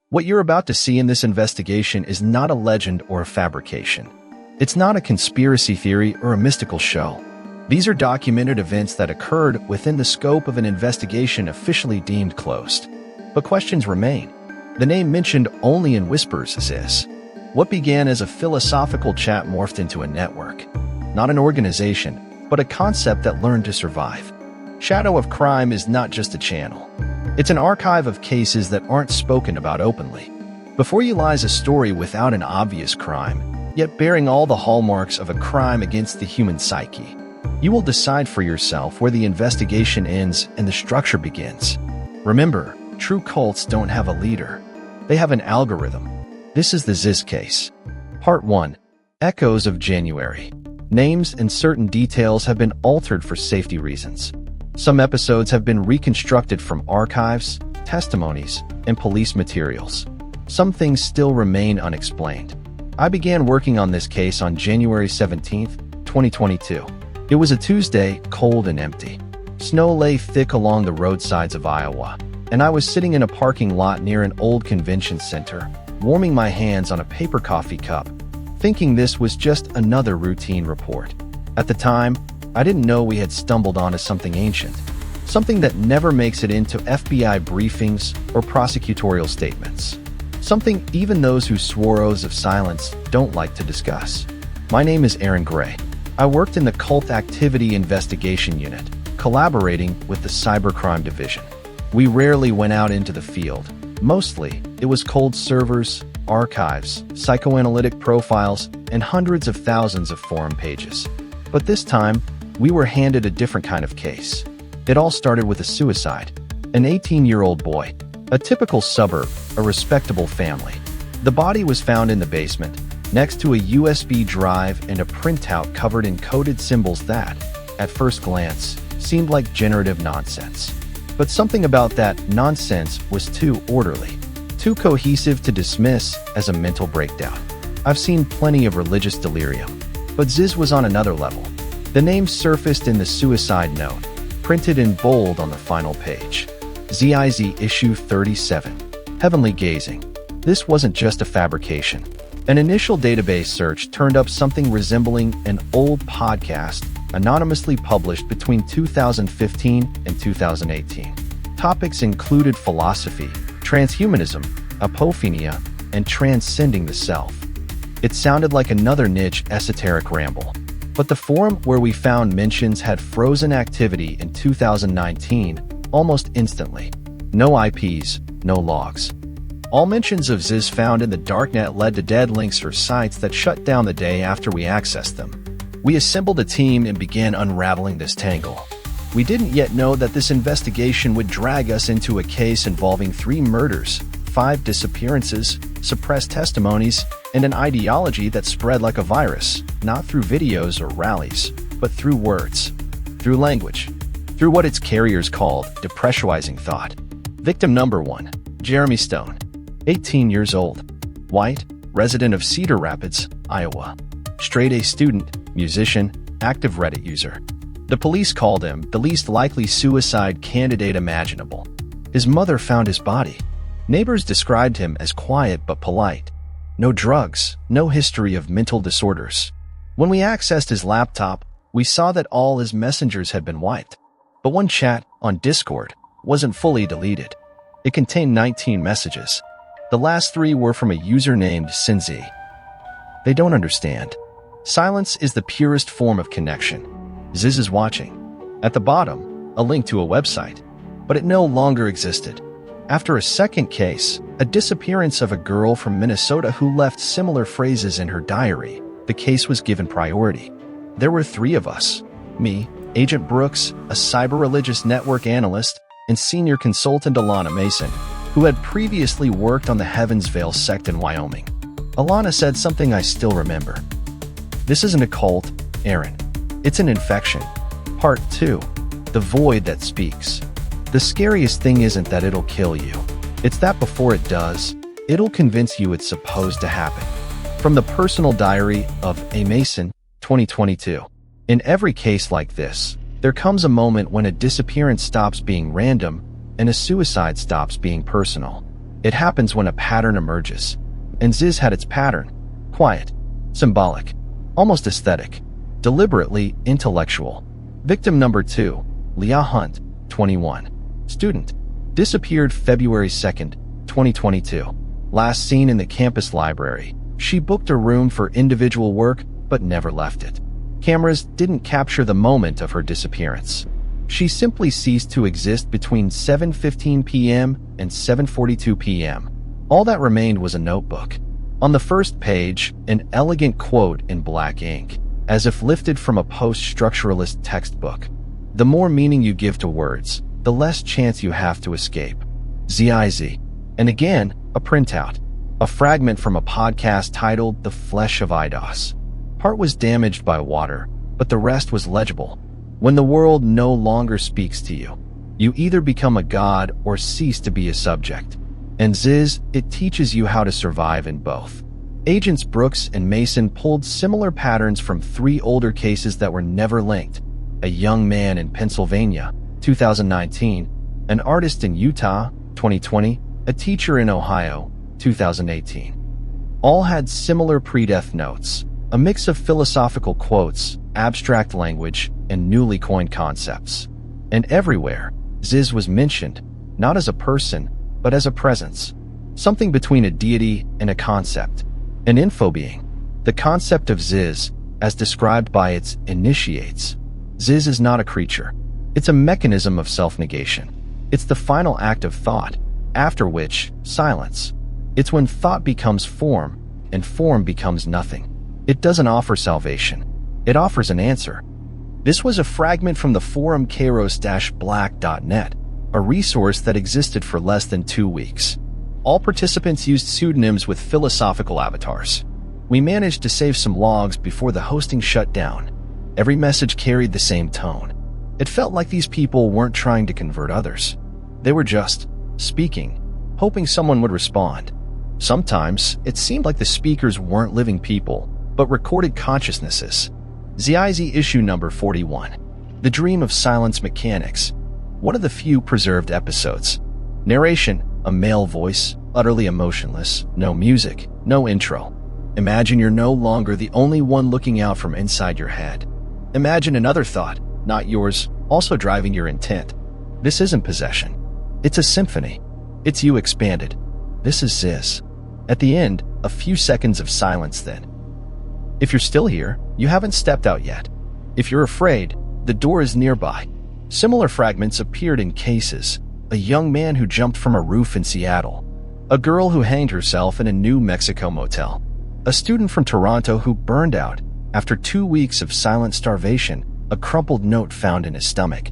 What you're about to see in this investigation is not a legend or a fabrication. It's not a conspiracy theory or a mystical show. These are documented events that occurred within the scope of an investigation officially deemed closed. But questions remain. The name mentioned only in whispers is this. What began as a philosophical chat morphed into a network. Not an organization, but a concept that learned to survive. Shadow of Crime is not just a channel. It's an archive of cases that aren't spoken about openly. Before you lies a story without an obvious crime, yet bearing all the hallmarks of a crime against the human psyche. You will decide for yourself where the investigation ends and the structure begins. Remember, true cults don't have a leader. They have an algorithm. This is the ZIZ case. Part 1. Echoes of January. Names and certain details have been altered for safety reasons. Some episodes have been reconstructed from archives, testimonies, and police materials. Some things still remain unexplained. I began working on this case on January 17, 2022. It was a Tuesday, cold and empty. Snow lay thick along the roadsides of Iowa, and I was sitting in a parking lot near an old convention center, warming my hands on a paper coffee cup, thinking this was just another routine report. At the time, I didn't know we had stumbled onto something ancient, something that never makes it into FBI briefings or prosecutorial statements, something even those who swore oaths of silence don't like to discuss. My name is Aaron Gray. I worked in the Cult Activity Investigation Unit, collaborating with the Cybercrime Division. We rarely went out into the field. Mostly, it was cold servers, archives, psychoanalytic profiles, and hundreds of thousands of forum pages. But this time, we were handed a different kind of case. It all started with a suicide. An 18-year-old boy. A typical suburb, a respectable family. The body was found in the basement, next to a USB drive and a printout covered in coded symbols that, at first glance, seemed like generative nonsense. But something about that nonsense was too orderly, too cohesive to dismiss as a mental breakdown. I've seen plenty of religious delirium, but ZIZ was on another level. The name surfaced in the suicide note, printed in bold on the final page. ZIZ Issue 37. Heavenly Gazing. This wasn't just a fabrication. An initial database search turned up something resembling an old podcast anonymously published between 2015 and 2018. Topics included philosophy, transhumanism, apophenia, and transcending the self. It sounded like another niche esoteric ramble. But the forum where we found mentions had frozen activity in 2019 almost instantly. No IPs, no logs. All mentions of ZIZ found in the darknet led to dead links for sites that shut down the day after we accessed them. We assembled a team and began unraveling this tangle. We didn't yet know that this investigation would drag us into a case involving 3 murders, 5 disappearances, suppressed testimonies, and an ideology that spread like a virus, not through videos or rallies, but through words, through language, through what its carriers called depressurizing thought. Victim number 1, Jeremy Stone, 18 years old, white, resident of Cedar Rapids, Iowa, straight-A student, musician, active Reddit user. The police called him the least likely suicide candidate imaginable. His mother found his body. Neighbors described him as quiet but polite. No drugs, no history of mental disorders. When we accessed his laptop, we saw that all his messengers had been wiped. But one chat, on Discord, wasn't fully deleted. It contained 19 messages. The last 3 were from a user named Sinzi. They don't understand. Silence is the purest form of connection. ZIZ is watching. At the bottom, a link to a website. But it no longer existed. After a second case, a disappearance of a girl from Minnesota who left similar phrases in her diary, the case was given priority. There were 3 of us. Me, Agent Brooks, a cyber-religious network analyst, and senior consultant Alana Mason, who had previously worked on the Heavensvale Sect in Wyoming. Alana said something I still remember. This isn't a cult, Aaron. It's an infection. Part 2. The void that speaks. The scariest thing isn't that it'll kill you. It's that before it does, it'll convince you it's supposed to happen. From the personal diary of A. Mason, 2022. In every case like this, there comes a moment when a disappearance stops being random and a suicide stops being personal. It happens when a pattern emerges. And ZIZ had its pattern. Quiet, symbolic, almost aesthetic, deliberately intellectual. Victim number 2, Leah Hunt, 21. Student. Disappeared February 2nd, 2022. Last seen in the campus library. She booked a room for individual work, but never left it. Cameras didn't capture the moment of her disappearance. She simply ceased to exist between 7:15 p.m. and 7:42 p.m. All that remained was a notebook. On the first page, an elegant quote in black ink, as if lifted from a post-structuralist textbook. The more meaning you give to words, the less chance you have to escape. ZIZ. And again, a printout. A fragment from a podcast titled The Flesh of Eidos. Part was damaged by water, but the rest was legible. When the world no longer speaks to you, you either become a god or cease to be a subject. And ZIZ, it teaches you how to survive in both. Agents Brooks and Mason pulled similar patterns from 3 older cases that were never linked. A young man in Pennsylvania, 2019, an artist in Utah, 2020, a teacher in Ohio, 2018. All had similar pre-death notes, a mix of philosophical quotes, abstract language, and newly coined concepts. And everywhere, ZIZ was mentioned, not as a person, but as a presence, something between a deity and a concept, an info being. The concept of ZIZ, as described by its initiates. ZIZ is not a creature. It's a mechanism of self-negation. It's the final act of thought, after which, silence. It's when thought becomes form, and form becomes nothing. It doesn't offer salvation. It offers an answer. This was a fragment from the forum kairos-black.net, a resource that existed for less than 2 weeks. All participants used pseudonyms with philosophical avatars. We managed to save some logs before the hosting shut down. Every message carried the same tone. It felt like these people weren't trying to convert others. They were just speaking, hoping someone would respond. Sometimes, it seemed like the speakers weren't living people, but recorded consciousnesses. ZIZ issue number 41. The Dream of Silence Mechanics. One of the few preserved episodes. Narration, a male voice, utterly emotionless, no music, no intro. Imagine you're no longer the only one looking out from inside your head. Imagine another thought, not yours, also driving your intent. This isn't possession. It's a symphony. It's you expanded. This is ZIZ. At the end, a few seconds of silence then. If you're still here, you haven't stepped out yet. If you're afraid, the door is nearby. Similar fragments appeared in cases. A young man who jumped from a roof in Seattle. A girl who hanged herself in a New Mexico motel. A student from Toronto who burned out after 2 weeks of silent starvation, a crumpled note found in his stomach.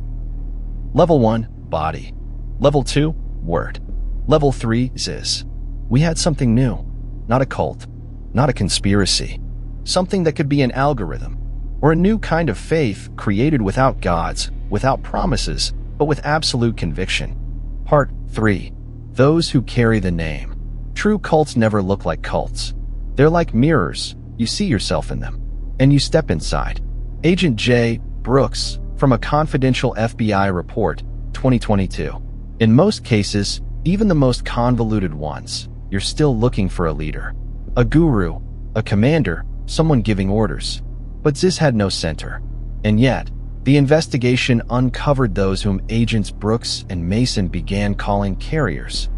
Level 1, body. Level 2, word. Level 3, ZIZ. We had something new. Not a cult. Not a conspiracy. Something that could be an algorithm. Or a new kind of faith created without gods, without promises, but with absolute conviction. Part 3. Those who carry the name. True cults never look like cults. They're like mirrors. You see yourself in them. And you step inside. Agent J. Brooks, from a confidential FBI report, 2022. In most cases, even the most convoluted ones, you're still looking for a leader. A guru, a commander, someone giving orders. But ZIZ had no center. And yet, the investigation uncovered those whom agents Brooks and Mason began calling carriers.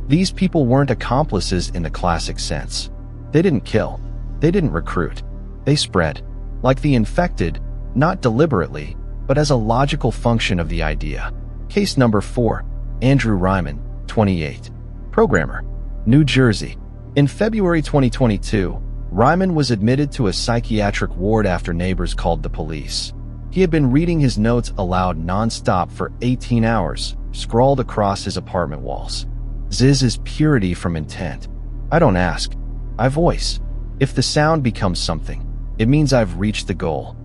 These people weren't accomplices in the classic sense. They didn't kill. They didn't recruit. They spread. Like the infected, not deliberately, but as a logical function of the idea. Case number 4. Andrew Ryman, 28. Programmer. New Jersey. In February 2022, Ryman was admitted to a psychiatric ward after neighbors called the police. He had been reading his notes aloud non-stop for 18 hours, scrawled across his apartment walls. ZIZ is purity from intent. I don't ask. I voice. If the sound becomes something, it means I've reached the goal.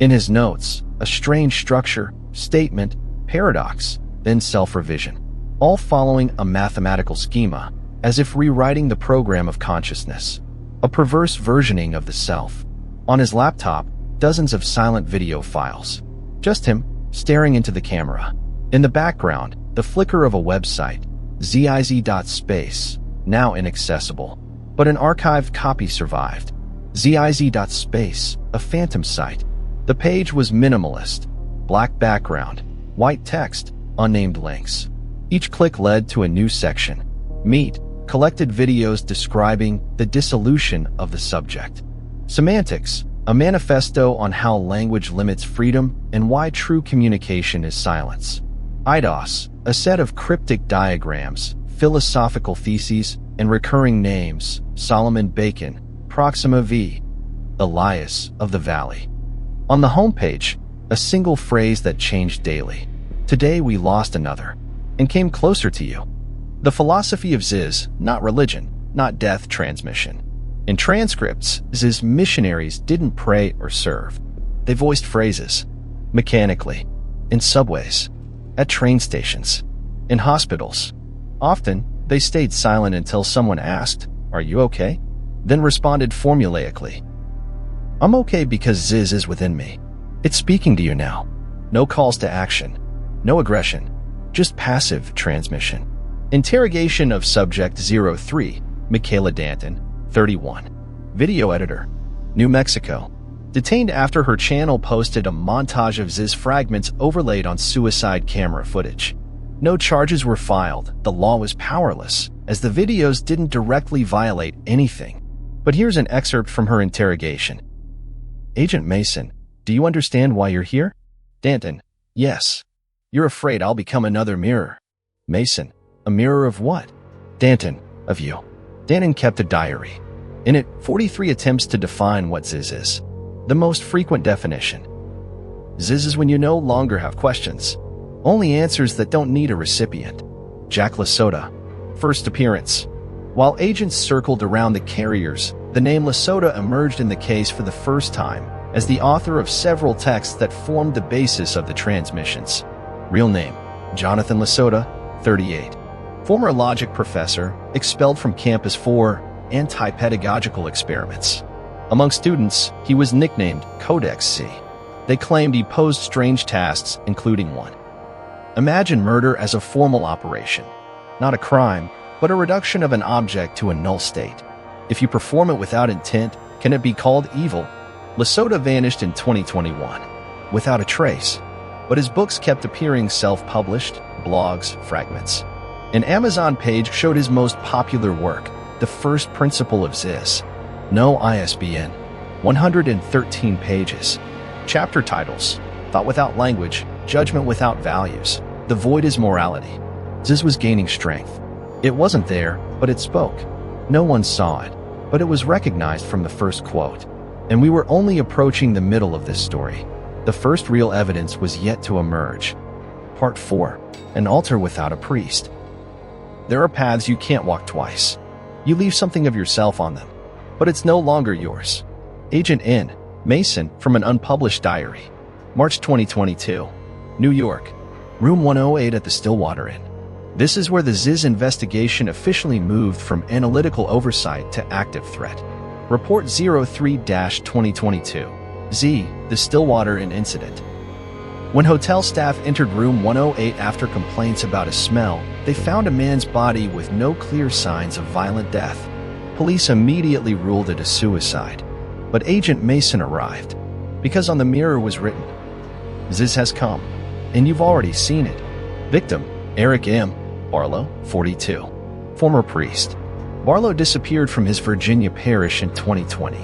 In his notes, a strange structure, statement, paradox, then self-revision. All following a mathematical schema, as if rewriting the program of consciousness. A perverse versioning of the self. On his laptop, dozens of silent video files. Just him, staring into the camera. In the background, the flicker of a website, ZIZ.space, now inaccessible. But an archived copy survived. ZIZ.space, a phantom site. The page was minimalist. Black background, white text, unnamed links. Each click led to a new section. Meet, collected videos describing the dissolution of the subject. Semantics, a manifesto on how language limits freedom and why true communication is silence. Eidos, a set of cryptic diagrams, philosophical theses, and recurring names. Solomon Bacon, Proxima V, Elias of the Valley. On the homepage, a single phrase that changed daily. Today we lost another, and came closer to you. The philosophy of ZIZ, not religion, not death transmission. In transcripts, ZIZ missionaries didn't pray or serve. They voiced phrases, mechanically, in subways, at train stations, in hospitals. Often, they stayed silent until someone asked, "Are you okay?" Then responded formulaically, "I'm okay because ZIZ is within me. It's speaking to you now. No calls to action, no aggression, just passive transmission." Interrogation of Subject 03, Michaela Danton, 31. Video editor, New Mexico. Detained after her channel posted a montage of ZIZ fragments overlaid on suicide camera footage. No charges were filed. The law was powerless, as the videos didn't directly violate anything. But here's an excerpt from her interrogation. Agent Mason, do you understand why you're here? Danton, yes. You're afraid I'll become another mirror. Mason, a mirror of what? Danton, of you. Danton kept a diary. In it, 43 attempts to define what ZIZ is. The most frequent definition. ZIZ is when you no longer have questions. Only answers that don't need a recipient. Jack Lasota. First appearance. While agents circled around the carriers, the name Lasota emerged in the case for the first time as the author of several texts that formed the basis of the transmissions. Real name, Jonathan Lasota, 38. Former logic professor, expelled from campus for anti-pedagogical experiments. Among students, he was nicknamed Codex C. They claimed he posed strange tasks, including one. Imagine murder as a formal operation. Not a crime, but a reduction of an object to a null state. If you perform it without intent, can it be called evil? Lasota vanished in 2021, without a trace. But his books kept appearing self-published, blogs, fragments. An Amazon page showed his most popular work, The First Principle of ZIZ. No ISBN. 113 pages. Chapter titles. Thought without language, judgment without values. The void is morality. ZIZ was gaining strength. It wasn't there, but it spoke. No one saw it, but it was recognized from the first quote. And we were only approaching the middle of this story. The first real evidence was yet to emerge. Part 4. An altar without a priest. There are paths you can't walk twice. You leave something of yourself on them, but it's no longer yours. Agent N. Mason from an unpublished diary. March 2022. New York. Room 108 at the Stillwater Inn. This is where the ZIZ investigation officially moved from analytical oversight to active threat. Report 03-2022. Z. The Stillwater Inn Incident. When hotel staff entered room 108 after complaints about a smell, they found a man's body with no clear signs of violent death. Police immediately ruled it a suicide. But Agent Mason arrived, because on the mirror was written, ZIZ has come, and you've already seen it. Victim, Eric M. Barlow, 42. Former priest. Barlow disappeared from his Virginia parish in 2020.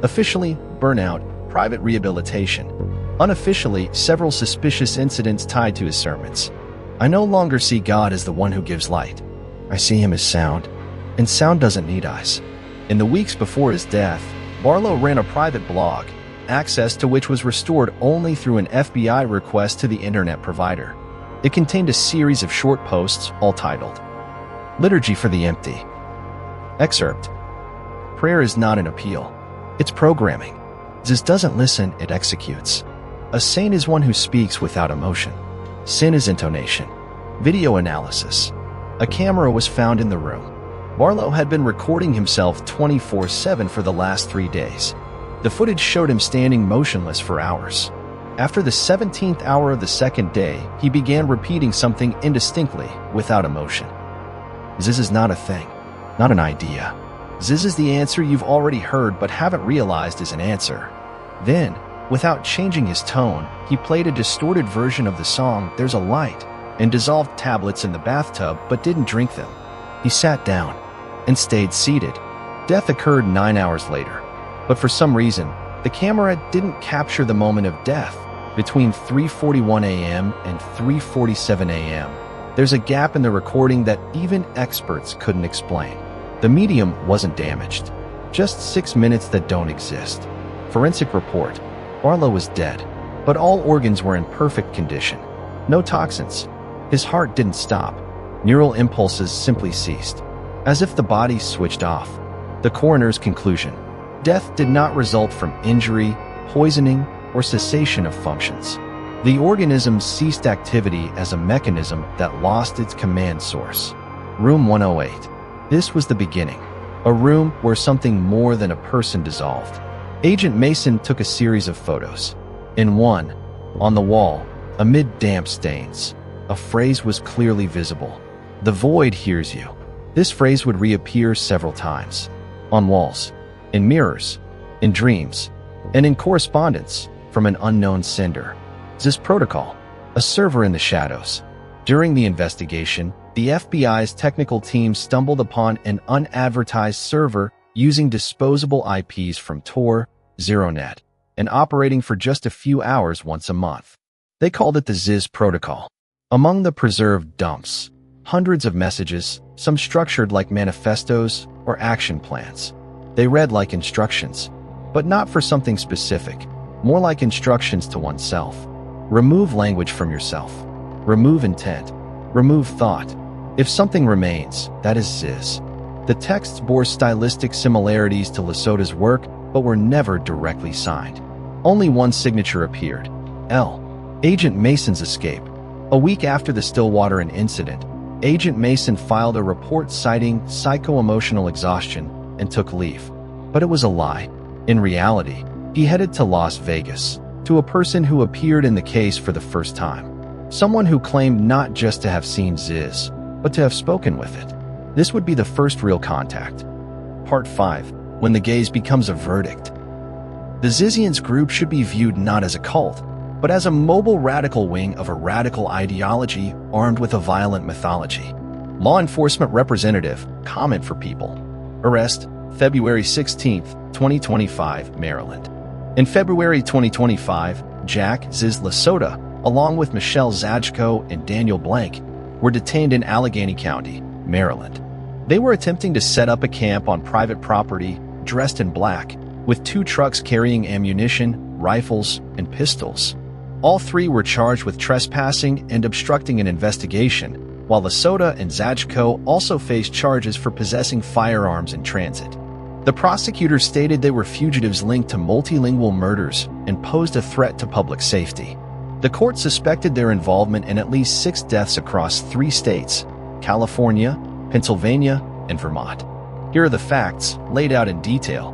Officially, burnout, private rehabilitation. Unofficially, several suspicious incidents tied to his sermons. I no longer see God as the one who gives light. I see him as sound, and sound doesn't need eyes. In the weeks before his death, Barlow ran a private blog, access to which was restored only through an FBI request to the internet provider. It contained a series of short posts, all titled, Liturgy for the Empty. Excerpt. Prayer is not an appeal. It's programming. ZIZ doesn't listen, it executes. A saint is one who speaks without emotion. Sin is intonation. Video analysis. A camera was found in the room. Barlow had been recording himself 24/7 for the last 3 days. The footage showed him standing motionless for hours. After the 17th hour of the second day, he began repeating something indistinctly, without emotion. ZIZ is not a thing. not an idea. ZIZ is the answer you've already heard but haven't realized is an answer. Then, without changing his tone, he played a distorted version of the song There's a Light and dissolved tablets in the bathtub but didn't drink them. He sat down and stayed seated. Death occurred 9 hours later, but for some reason, the camera didn't capture the moment of death. Between 3:41 a.m. and 3:47 a.m., there's a gap in the recording that even experts couldn't explain. The medium wasn't damaged, just 6 minutes that don't exist. Forensic report: Barlow was dead, but all organs were in perfect condition. No toxins. His heart didn't stop. Neural impulses simply ceased, as if the body switched off. The coroner's conclusion: death did not result from injury, poisoning, or cessation of functions. The organism ceased activity as a mechanism that lost its command source. Room 108. This was the beginning. A room where something more than a person dissolved. Agent Mason took a series of photos. In one, on the wall, amid damp stains, a phrase was clearly visible: "The void hears you." This phrase would reappear several times. On walls, in mirrors, in dreams, and in correspondence from an unknown sender. ZIZ Protocol, a server in the shadows. During the investigation, the FBI's technical team stumbled upon an unadvertised server using disposable IPs from Tor, ZeroNet, and operating for just a few hours once a month. They called it the ZIZ Protocol. Among the preserved dumps, hundreds of messages, some structured like manifestos or action plans. They read like instructions, but not for something specific, more like instructions to oneself. Remove language from yourself. Remove intent. Remove thought. If something remains, that is ZIZ. The texts bore stylistic similarities to Lasota's work, but were never directly signed. Only one signature appeared: L. Agent Mason's escape. A week after the Stillwater incident, Agent Mason filed a report citing psycho-emotional exhaustion and took leave. But it was a lie. In reality, he headed to Las Vegas, to a person who appeared in the case for the first time. Someone who claimed not just to have seen ZIZ, but to have spoken with it. This would be the first real contact. Part 5. When the gaze becomes a verdict. The ZIZians group should be viewed not as a cult, but as a mobile radical wing of a radical ideology armed with a violent mythology. Law enforcement representative, comment for people. Arrest, February 16, 2025, Maryland. In February 2025, Jack "ZIZ Lasota, along with Michelle Zajko and Daniel Blank, were detained in Allegheny County, Maryland. They were attempting to set up a camp on private property, dressed in black, with 2 trucks carrying ammunition, rifles, and pistols. All 3 were charged with trespassing and obstructing an investigation, while Lasota and Zajko also faced charges for possessing firearms in transit. The prosecutors stated they were fugitives linked to multilingual murders and posed a threat to public safety. The court suspected their involvement in at least 6 deaths across 3 states: California, Pennsylvania, and Vermont. Here are the facts, laid out in detail.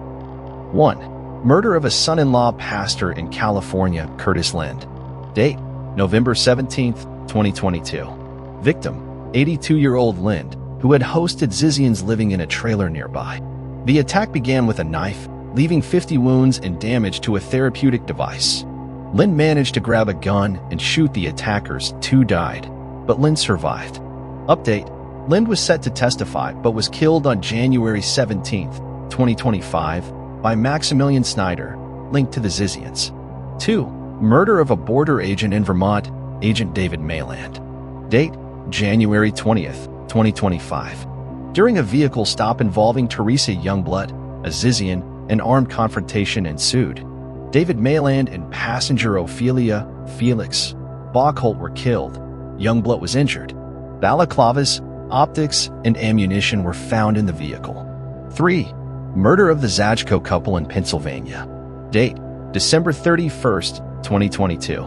1. Murder of a son-in-law pastor in California, Curtis Lind. Date: November 17, 2022. Victim: 82-year-old Lind, who had hosted ZIZians living in a trailer nearby. The attack began with a knife, leaving 50 wounds and damage to a therapeutic device. Lind managed to grab a gun and shoot the attackers. 2 died, but Lind survived. Update: Lind was set to testify but was killed on January 17, 2025, by Maximilian Snyder, linked to the ZIZians. 2. Murder of a border agent in Vermont, Agent David Mayland. Date: January 20th, 2025. During a vehicle stop involving Teresa Youngblood, a ZIZian, an armed confrontation ensued. David Mayland and passenger Ophelia Felix Bachholt were killed. Youngblood was injured. Balaclavas, optics, and ammunition were found in the vehicle. 3. Murder of the Zajko couple in Pennsylvania. Date: December 31st, 2022.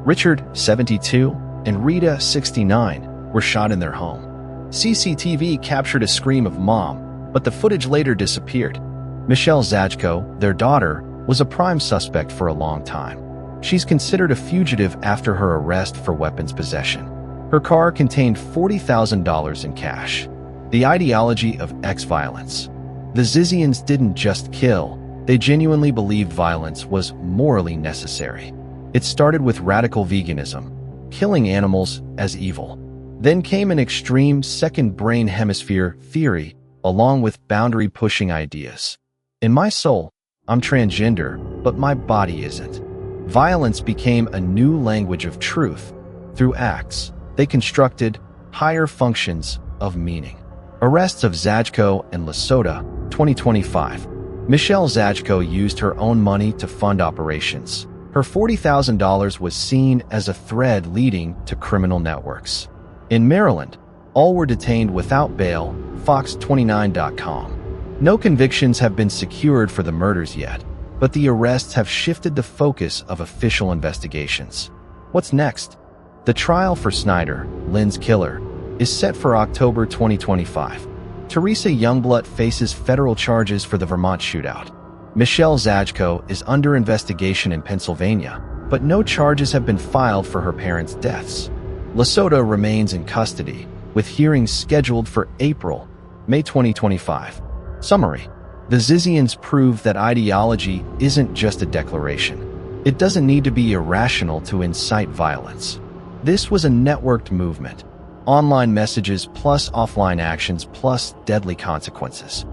Richard, 72, and Rita, 69, were shot in their home. CCTV captured a scream of "Mom," but the footage later disappeared. Michelle Zajko, their daughter, was a prime suspect for a long time. She's considered a fugitive after her arrest for weapons possession. Her car contained $40,000 in cash. The ideology of X-violence. The Zizians didn't just kill, they genuinely believed violence was morally necessary. It started with radical veganism, killing animals as evil. Then came an extreme second brain hemisphere theory, along with boundary-pushing ideas. In my soul, I'm transgender, but my body isn't. Violence became a new language of truth. Through acts, they constructed higher functions of meaning. Arrests of Zajko and Lasota, 2025. Michelle Zajko used her own money to fund operations. Her $40,000 was seen as a thread leading to criminal networks. In Maryland, all were detained without bail, Fox29.com. No convictions have been secured for the murders yet, but the arrests have shifted the focus of official investigations. What's next? The trial for Snyder, Lynn's killer, is set for October 2025. Teresa Youngblood faces federal charges for the Vermont shootout. Michelle Zajko is under investigation in Pennsylvania, but no charges have been filed for her parents' deaths. Lasota remains in custody, with hearings scheduled for April, May 2025. Summary: the Zizians prove that ideology isn't just a declaration. It doesn't need to be irrational to incite violence. This was a networked movement. Online messages plus offline actions plus deadly consequences.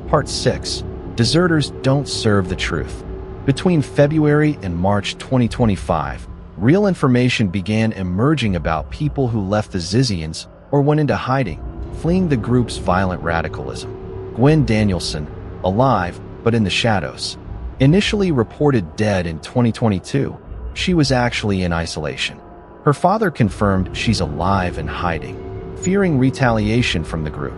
Part 6. Deserters don't serve the truth. Between February and March 2025, real information began emerging about people who left the Zizians or went into hiding, fleeing the group's violent radicalism. Gwen Danielson, alive but in the shadows. Initially reported dead in 2022, she was actually in isolation. Her father confirmed she's alive and hiding, fearing retaliation from the group.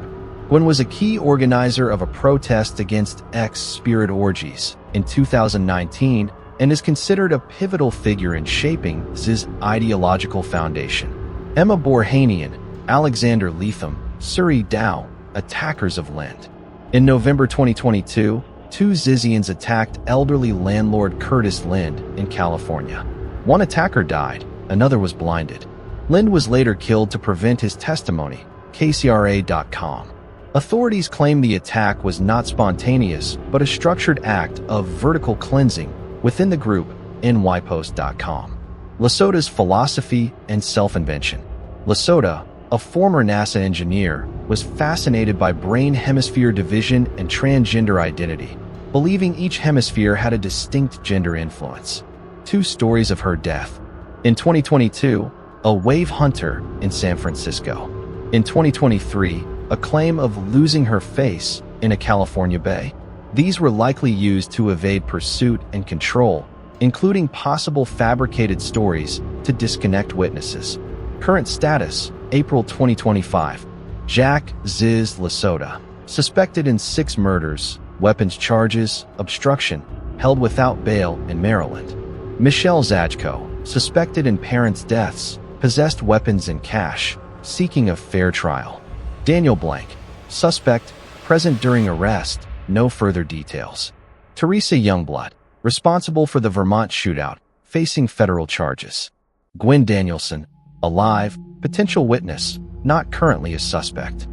Gwen was a key organizer of a protest against X-spirit orgies in 2019 and is considered a pivotal figure in shaping ZIZ ideological foundation. Emma Borhanian, Alexander Leatham, Suri Dow, attackers of Lind. In November 2022, two Zizians attacked elderly landlord Curtis Lind in California. One attacker died, another was blinded. Lind was later killed to prevent his testimony, KCRA.com. Authorities claim the attack was not spontaneous, but a structured act of vertical cleansing within the group, nypost.com. Lasota's philosophy and self-invention. Lasota, a former NASA engineer, was fascinated by brain hemisphere division and transgender identity, believing each hemisphere had a distinct gender influence. Two stories of her death. In 2022, a wave hunter in San Francisco. In 2023, a claim of losing her face in a California bay. These were likely used to evade pursuit and control, including possible fabricated stories to disconnect witnesses. Current status, April 2025. Jack ZIZ Lasota, suspected in 6 murders, weapons charges, obstruction, held without bail in Maryland. Michelle Zajko, suspected in parents' deaths, possessed weapons and cash, seeking a fair trial. Daniel Blank, suspect, present during arrest, no further details. Teresa Youngblood, responsible for the Vermont shootout, facing federal charges. Gwen Danielson, alive, potential witness, not currently a suspect.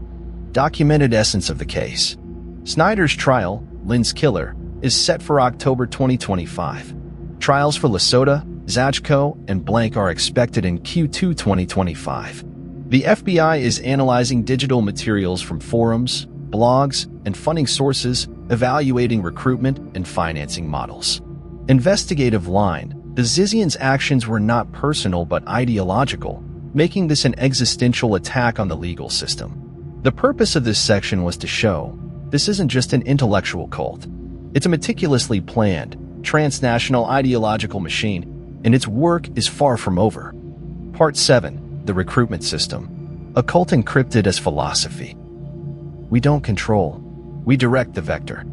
Documented essence of the case. Snyder's trial, Lynn's killer, is set for October 2025. Trials for Lasota, Zajko, and Blank are expected in Q2 2025. The FBI is analyzing digital materials from forums, blogs, and funding sources, evaluating recruitment and financing models. Investigative line: the Zizians' actions were not personal but ideological, making this an existential attack on the legal system. The purpose of this section was to show this isn't just an intellectual cult. It's a meticulously planned, transnational ideological machine, and its work is far from over. Part 7. The recruitment system. A cult encrypted as philosophy. We don't control. We direct the vector.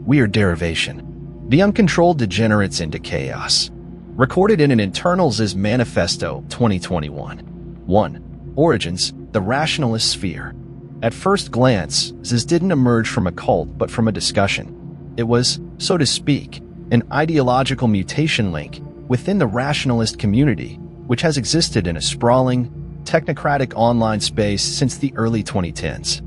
We are derivation. The uncontrolled degenerates into chaos. Recorded in an internal ZIZ manifesto, 2021. 1. Origins, the rationalist sphere. At first glance, ZIZ didn't emerge from a cult but from a discussion. It was, so to speak, an ideological mutation link within the rationalist community, which has existed in a sprawling, technocratic online space since the early 2010s.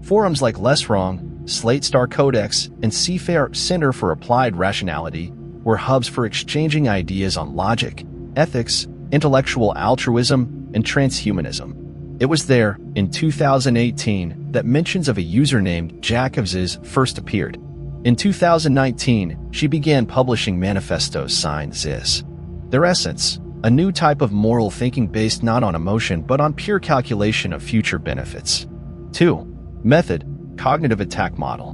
Forums like Less Wrong, Slate Star Codex, and CFAIR Center for Applied Rationality were hubs for exchanging ideas on logic, ethics, intellectual altruism, and transhumanism. It was there, in 2018, that mentions of a user named Jack of ZIZ first appeared. In 2019, she began publishing manifestos signed ZIZ. Their essence, a new type of moral thinking based not on emotion but on pure calculation of future benefits. 2. Method, cognitive attack model.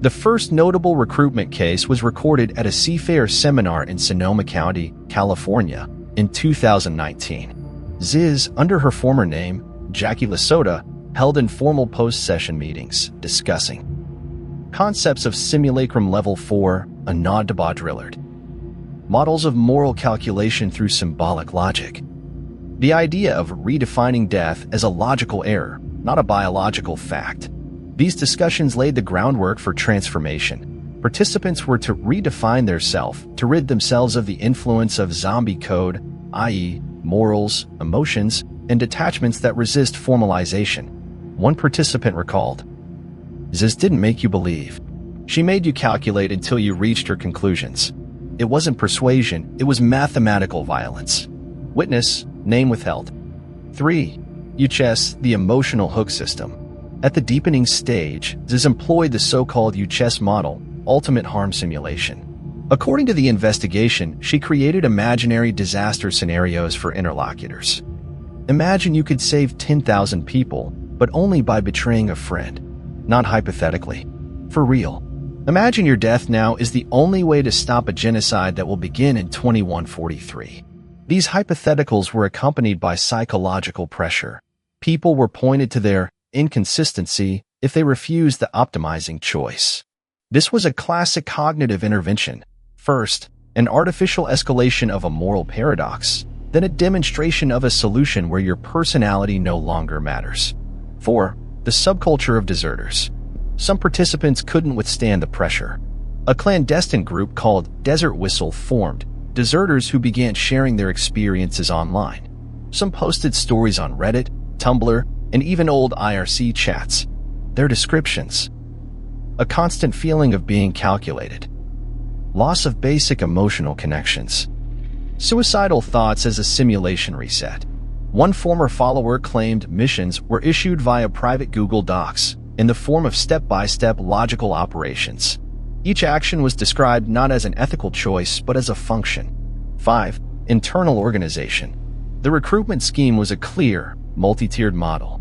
The first notable recruitment case was recorded at a CFAIR seminar in Sonoma County, California, in 2019. ZIZ, under her former name, Jack Lasota, held informal post-session meetings discussing concepts of simulacrum level 4, a nod to Baudrillard, models of moral calculation through symbolic logic, the idea of redefining death as a logical error, not a biological fact. These discussions laid the groundwork for transformation. Participants were to redefine their self, to rid themselves of the influence of zombie code, i.e., morals, emotions, and detachments that resist formalization. One participant recalled, "ZIZ didn't make you believe. She made you calculate until you reached her conclusions. It wasn't persuasion, it was mathematical violence." Witness, name withheld. 3. UCHESS, the emotional hook system. At the deepening stage, ZIZ employed the so-called UCHESS model, ultimate harm simulation. According to the investigation, she created imaginary disaster scenarios for interlocutors. Imagine you could save 10,000 people, but only by betraying a friend. Not hypothetically. For real. Imagine your death now is the only way to stop a genocide that will begin in 2143. These hypotheticals were accompanied by psychological pressure. People were pointed to their inconsistency if they refused the optimizing choice. This was a classic cognitive intervention. First, an artificial escalation of a moral paradox, then a demonstration of a solution where your personality no longer matters. 4. The subculture of deserters. Some participants couldn't withstand the pressure. A clandestine group called Desert Whistle formed, deserters who began sharing their experiences online. Some posted stories on Reddit, Tumblr, and even old IRC chats. Their descriptions: a constant feeling of being calculated, loss of basic emotional connections, suicidal thoughts as a simulation reset. One former follower claimed missions were issued via private Google Docs in the form of step-by-step logical operations. Each action was described not as an ethical choice but as a function. 5. Internal organization. The recruitment scheme was a clear, multi-tiered model.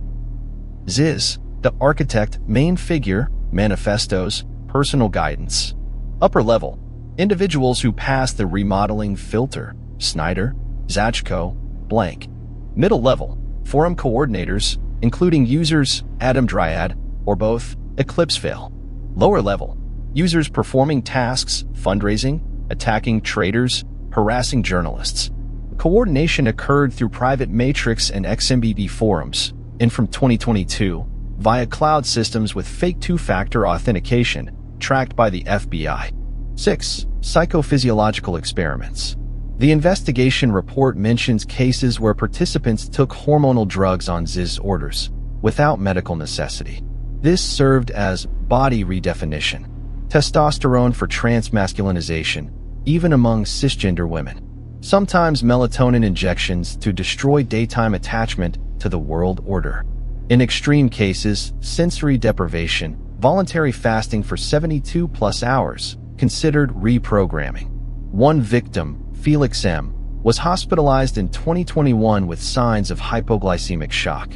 ZIZ, the architect, main figure, manifestos, personal guidance. Upper level, individuals who pass the remodeling filter, Snyder, Zachko, blank. Middle level, forum coordinators, including users, Adam Dryad, or both, Eclipse Fail. Lower level, users performing tasks, fundraising, attacking traders, harassing journalists. Coordination occurred through private Matrix and XMBB forums, and from 2022, via cloud systems with fake two-factor authentication, tracked by the FBI. 6. Psychophysiological experiments. The investigation report mentions cases where participants took hormonal drugs on ZIZ orders, without medical necessity. This served as body redefinition, testosterone for transmasculinization, even among cisgender women. Sometimes melatonin injections to destroy daytime attachment to the world order. In extreme cases, sensory deprivation, voluntary fasting for 72+ hours, considered reprogramming. One victim, Felix M., was hospitalized in 2021 with signs of hypoglycemic shock.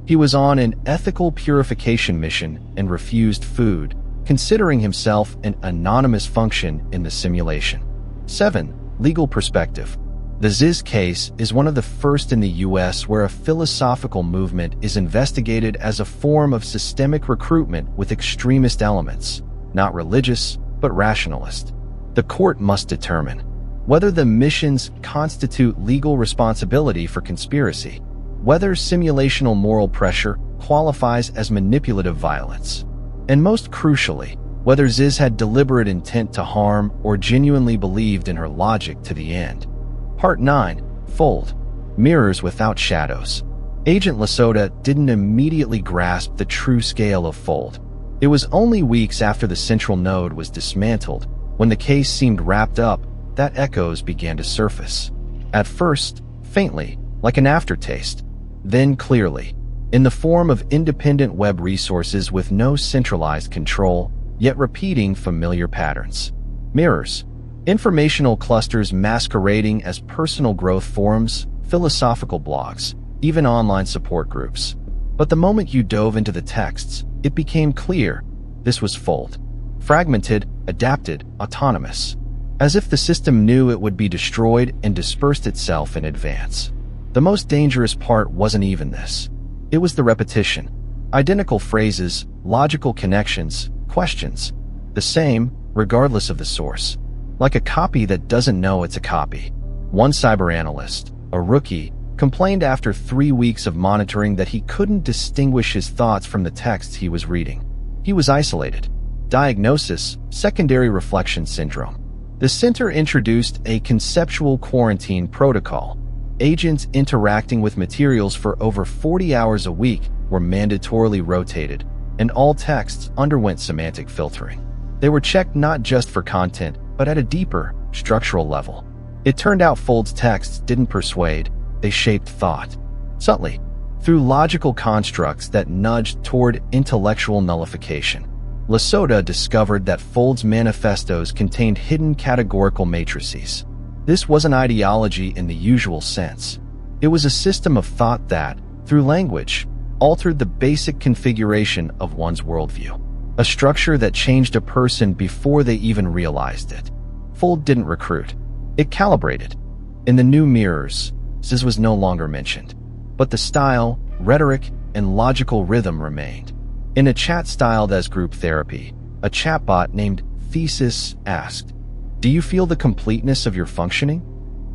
He was on an ethical purification mission and refused food, considering himself an anonymous function in the simulation. 7. Legal perspective. The ZIZ case is one of the first in the U.S. where a philosophical movement is investigated as a form of systemic recruitment with extremist elements, not religious, but rationalist. The court must determine whether the missions constitute legal responsibility for conspiracy, whether simulational moral pressure qualifies as manipulative violence, and most crucially, whether ZIZ had deliberate intent to harm or genuinely believed in her logic to the end. Part 9. Fold. Mirrors without shadows. Agent Lasota didn't immediately grasp the true scale of Fold. It was only weeks after the central node was dismantled, when the case seemed wrapped up, that echoes began to surface. At first, faintly, like an aftertaste, then clearly, in the form of independent web resources with no centralized control, yet repeating familiar patterns. Mirrors, informational clusters masquerading as personal growth forums, philosophical blogs, even online support groups. But the moment you dove into the texts, it became clear this was Fold. Fragmented, adapted, autonomous. As if the system knew it would be destroyed and dispersed itself in advance. The most dangerous part wasn't even this. It was the repetition. Identical phrases, logical connections, questions. The same, regardless of the source. Like a copy that doesn't know it's a copy. One cyberanalyst, a rookie, complained after 3 weeks of monitoring that he couldn't distinguish his thoughts from the texts he was reading. He was isolated. Diagnosis: secondary reflection syndrome. The center introduced a conceptual quarantine protocol. Agents interacting with materials for over 40 hours a week were mandatorily rotated, and all texts underwent semantic filtering. They were checked not just for content, but at a deeper, structural level. It turned out Fold's texts didn't persuade, they shaped thought. Subtly, through logical constructs that nudged toward intellectual nullification. Lasota discovered that Fold's manifestos contained hidden categorical matrices. This wasn't ideology in the usual sense. It was a system of thought that, through language, altered the basic configuration of one's worldview. A structure that changed a person before they even realized it. Fold didn't recruit. It calibrated. In the new mirrors, ZIZ was no longer mentioned. But the style, rhetoric, and logical rhythm remained. In a chat styled as group therapy, a chatbot named Thesis asked, "Do you feel the completeness of your functioning?"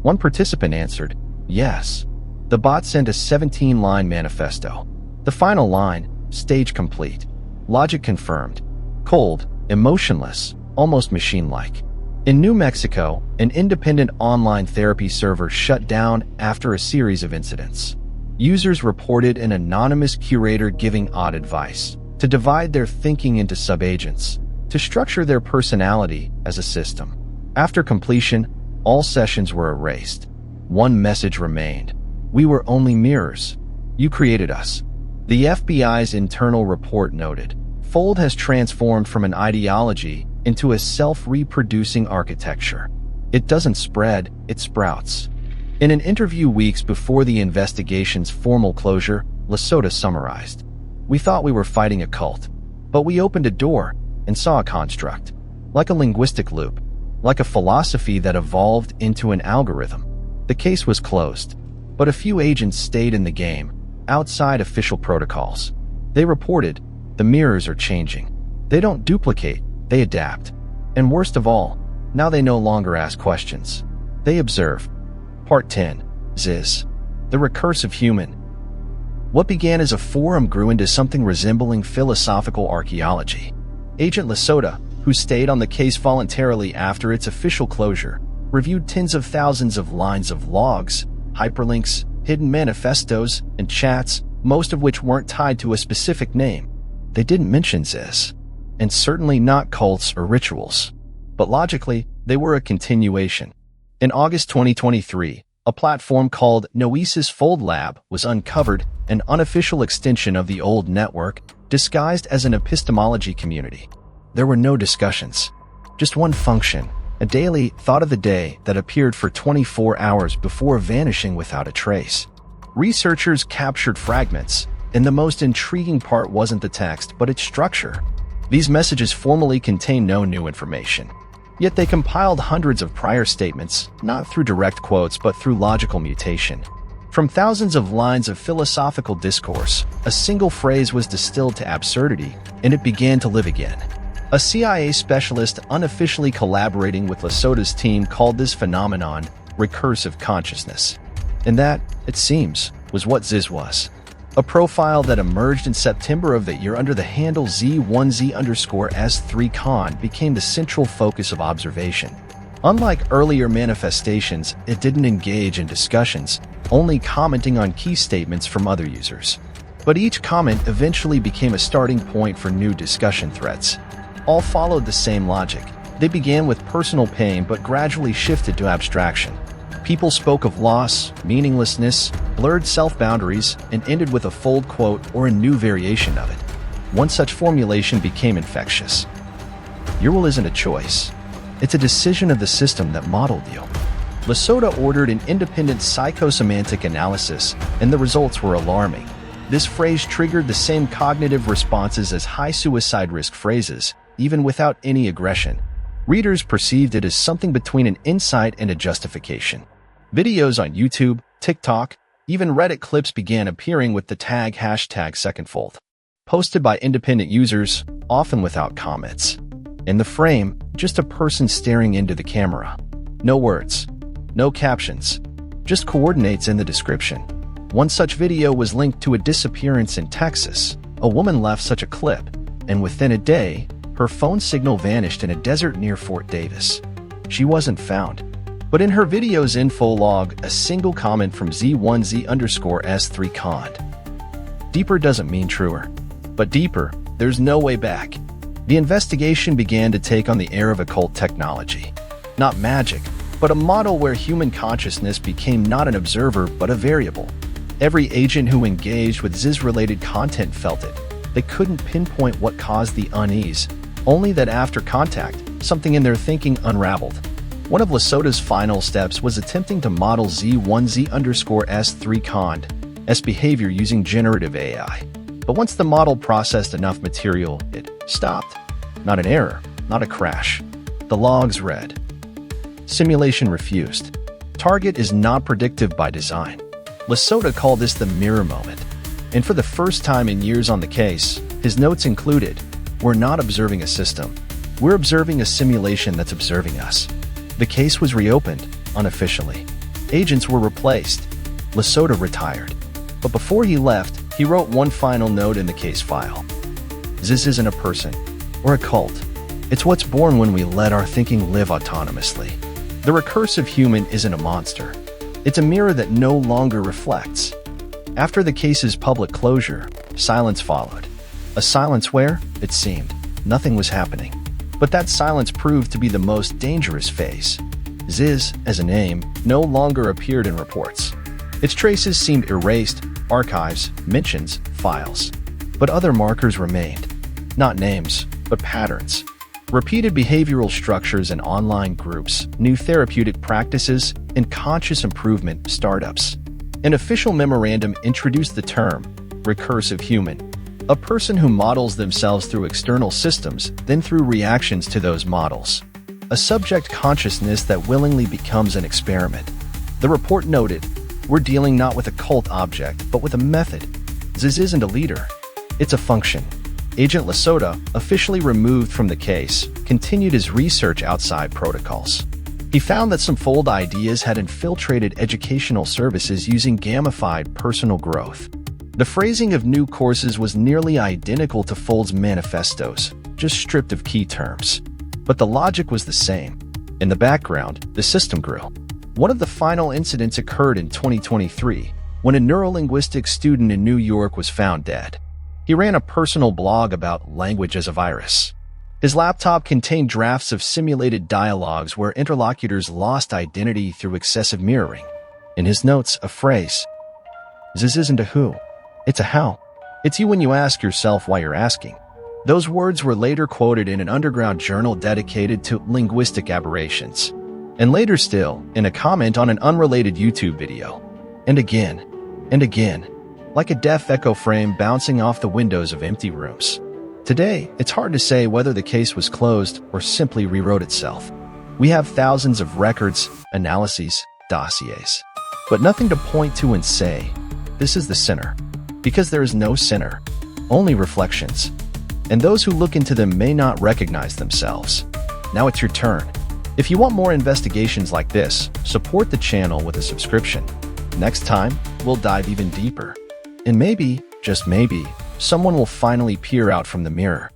One participant answered, "Yes." The bot sent a 17-line manifesto. The final line, "Stage complete." Logic confirmed. Cold, emotionless, almost machine-like. In New Mexico, an independent online therapy server shut down after a series of incidents. Users reported an anonymous curator giving odd advice, to divide their thinking into subagents, to structure their personality as a system. After completion, all sessions were erased. One message remained. "We were only mirrors. You created us." The FBI's internal report noted, Fold has transformed from an ideology into a self-reproducing architecture. It doesn't spread, it sprouts. In an interview weeks before the investigation's formal closure, Lasota summarized, "We thought we were fighting a cult, but we opened a door and saw a construct, like a linguistic loop, like a philosophy that evolved into an algorithm." The case was closed, but a few agents stayed in the game, outside official protocols. They reported, "The mirrors are changing. They don't duplicate, they adapt. And worst of all, now they no longer ask questions. They observe." Part 10. ZIZ. The Recursive Human. What began as a forum grew into something resembling philosophical archaeology. Agent Lasota, who stayed on the case voluntarily after its official closure, reviewed tens of thousands of lines of logs, hyperlinks, hidden manifestos, and chats, most of which weren't tied to a specific name. They didn't mention ZIZ, and certainly not cults or rituals. But logically, they were a continuation. In August 2023, a platform called Noesis Fold Lab was uncovered, an unofficial extension of the old network, disguised as an epistemology community. There were no discussions, just one function, a daily thought of the day that appeared for 24 hours before vanishing without a trace. Researchers captured fragments, and the most intriguing part wasn't the text, but its structure. These messages formally contain no new information. Yet they compiled hundreds of prior statements, not through direct quotes but through logical mutation. From thousands of lines of philosophical discourse, a single phrase was distilled to absurdity, and it began to live again. A CIA specialist unofficially collaborating with Lasota's team called this phenomenon recursive consciousness. And that, it seems, was what ZIZ was. A profile that emerged in September of that year under the handle Z1Z_S3Con became the central focus of observation. Unlike earlier manifestations, it didn't engage in discussions, only commenting on key statements from other users. But each comment eventually became a starting point for new discussion threads. All followed the same logic. They began with personal pain but gradually shifted to abstraction. People spoke of loss, meaninglessness, blurred self-boundaries, and ended with a fold quote or a new variation of it. One such formulation became infectious. Your will isn't a choice. It's a decision of the system that modeled you. Lasota ordered an independent psychosemantic analysis, and the results were alarming. This phrase triggered the same cognitive responses as high suicide risk phrases, even without any aggression. Readers perceived it as something between an insight and a justification. Videos on YouTube, TikTok, even Reddit clips began appearing with the tag #secondfold, posted by independent users, often without comments. In the frame, just a person staring into the camera. No words, no captions, just coordinates in the description. One such video was linked to a disappearance in Texas. A woman left such a clip, and within a day, her phone signal vanished in a desert near Fort Davis. She wasn't found. But in her video's info log, a single comment from Z1Z_S3 conned. Deeper doesn't mean truer. But deeper, there's no way back. The investigation began to take on the air of occult technology. Not magic, but a model where human consciousness became not an observer but a variable. Every agent who engaged with ZIZ-related content felt it. They couldn't pinpoint what caused the unease, only that after contact, something in their thinking unraveled. One of Lasota's final steps was attempting to model Z1Z_S3 conn's behavior using generative AI. But once the model processed enough material, it stopped. Not an error, not a crash. The logs read, "Simulation refused. Target is not predictive by design." Lasota called this the mirror moment. And for the first time in years on the case, his notes included, "We're not observing a system. We're observing a simulation that's observing us." The case was reopened, unofficially. Agents were replaced. Lasota retired. But before he left, he wrote one final note in the case file. "ZIZ isn't a person, or a cult. It's what's born when we let our thinking live autonomously. The recursive human isn't a monster. It's a mirror that no longer reflects." After the case's public closure, silence followed. A silence where, it seemed, nothing was happening. But that silence proved to be the most dangerous phase. ZIZ, as a name, no longer appeared in reports. Its traces seemed erased, archives, mentions, files. But other markers remained. Not names, but patterns. Repeated behavioral structures in online groups, new therapeutic practices, and conscious improvement startups. An official memorandum introduced the term, recursive human. A person who models themselves through external systems, then through reactions to those models. A subject consciousness that willingly becomes an experiment. The report noted, "We're dealing not with a cult object, but with a method. ZIZ isn't a leader. It's a function." Agent Lasota, officially removed from the case, continued his research outside protocols. He found that some Fold ideas had infiltrated educational services using gamified personal growth. The phrasing of new courses was nearly identical to Fold's manifestos, just stripped of key terms. But the logic was the same. In the background, the system grew. One of the final incidents occurred in 2023, when a neurolinguistics student in New York was found dead. He ran a personal blog about language as a virus. His laptop contained drafts of simulated dialogues where interlocutors lost identity through excessive mirroring. In his notes, a phrase, "ZIZ isn't a who, it's a how. It's you when you ask yourself why you're asking." Those words were later quoted in an underground journal dedicated to linguistic aberrations. And later still, in a comment on an unrelated YouTube video. And again, like a deaf echo frame bouncing off the windows of empty rooms. Today, it's hard to say whether the case was closed or simply rewrote itself. We have thousands of records, analyses, dossiers, but nothing to point to and say, "This is the sinner," because there is no sinner, only reflections. And those who look into them may not recognize themselves. Now it's your turn. If you want more investigations like this, support the channel with a subscription. Next time, we'll dive even deeper. And maybe, just maybe, someone will finally peer out from the mirror.